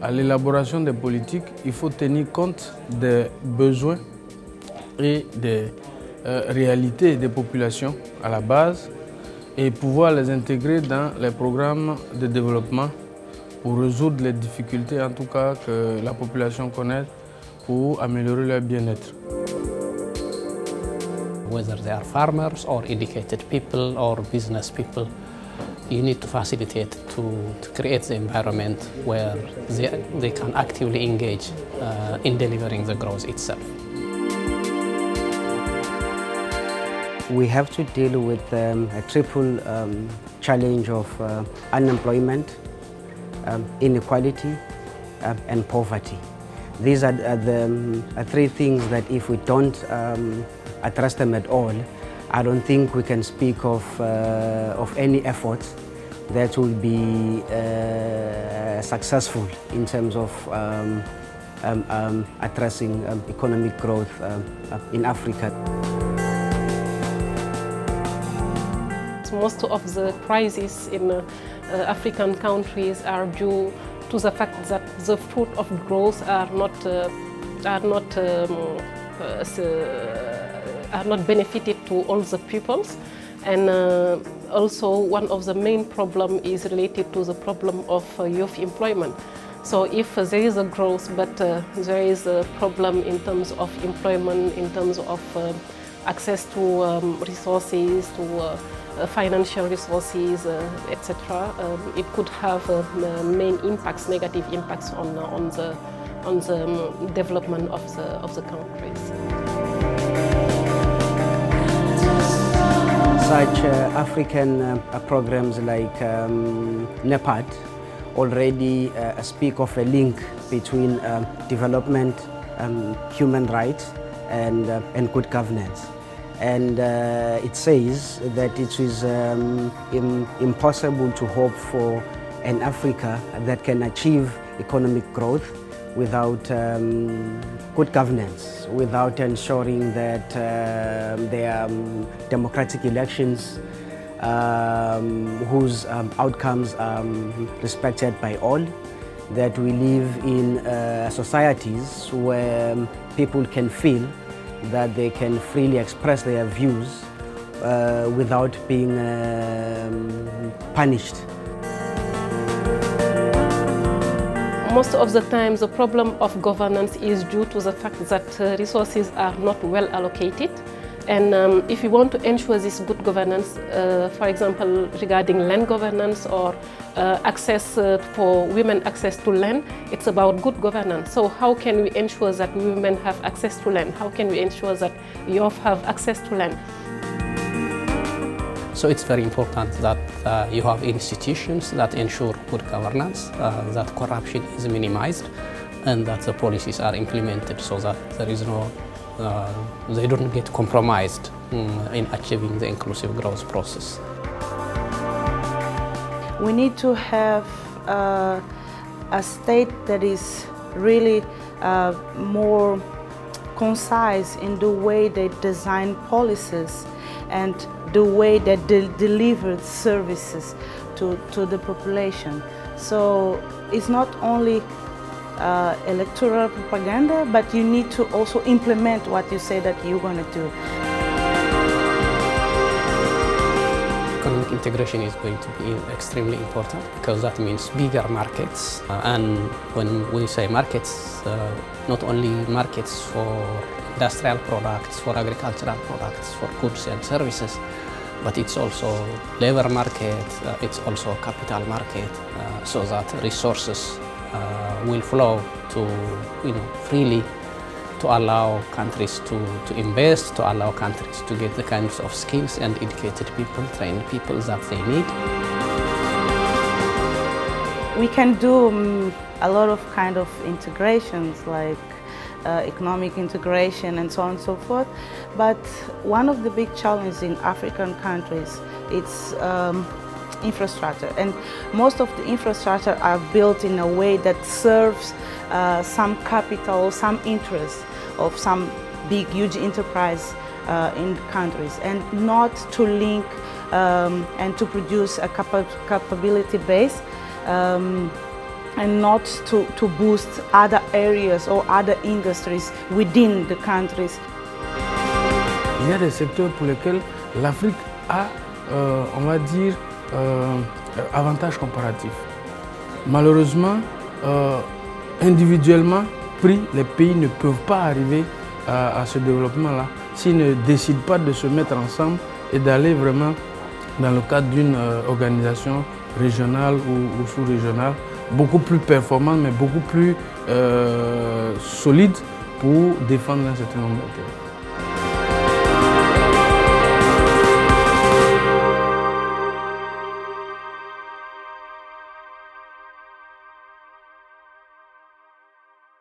À l'élaboration des politiques, il faut tenir compte des besoins et des réalités des populations à la base et pouvoir les intégrer dans les programmes de développement pour résoudre les difficultés, en tout cas, que la population connaît pour améliorer leur bien-être. Whether they are farmers or educated people or business people, you need to facilitate to create the environment where they can actively engage in delivering the growth itself. We have to deal with a triple challenge of unemployment, inequality, and poverty. These are the three things that if we don't address them at all, I don't think we can speak of any effort that will be successful in terms of addressing economic growth in Africa. Most of the crises in African countries are due to the fact that the fruit of growth are not benefited to all the peoples, and also one of the main problem is related to the problem of youth employment. So if there is a growth but there is a problem in terms of employment, in terms of access to resources, to financial resources, etc., it could have main impacts, negative impacts on the development of the countries. Such African programs like NEPAD already speak of a link between development, human rights, and good governance. And it says that it is impossible to hope for an Africa that can achieve economic growth without good governance, without ensuring that there are democratic elections whose outcomes are respected by all, that we live in societies where people can feel that they can freely express their views without being punished. Most of the time, the problem of governance is due to the fact that resources are not well allocated. And if you want to ensure this good governance, for example, regarding land governance or access for women access to land, it's about good governance. So how can we ensure that women have access to land? How can we ensure that youth have access to land? So it's very important that you have institutions that ensure good governance, that corruption is minimized, and that the policies are implemented so that there is no they don't get compromised in achieving the inclusive growth process. We need to have a state that is really more concise in the way they design policies and the way that they deliver services to the population. So it's not only electoral propaganda, but you need to also implement what you say that you're going to do. Economic integration is going to be extremely important because that means bigger markets. And when we say markets, not only markets for industrial products, for agricultural products, for goods and services, but it's also labor market, it's also capital market, so that resources will flow to, freely to allow countries to invest, to allow countries to get the kinds of skills and educated people, trained people that they need. We can do a lot of kind of integrations like economic integration and so on and so forth, but one of the big challenges in African countries is infrastructure, and most of the infrastructure are built in a way that serves some capital, some interest of some big, huge enterprise in countries, and not to link and to produce a capability base and not to boost other areas or other industries within the countries. Il y a des secteurs pour lesquels l'Afrique a, on va dire, avantage comparatif. Malheureusement, individuellement, les pays ne peuvent pas arriver à ce développement-là s'ils ne décident pas de se mettre ensemble et d'aller vraiment dans le cadre d'une organisation régionale ou sous-régionale, beaucoup plus performante, mais beaucoup plus solide pour défendre un certain nombre d'intérêts.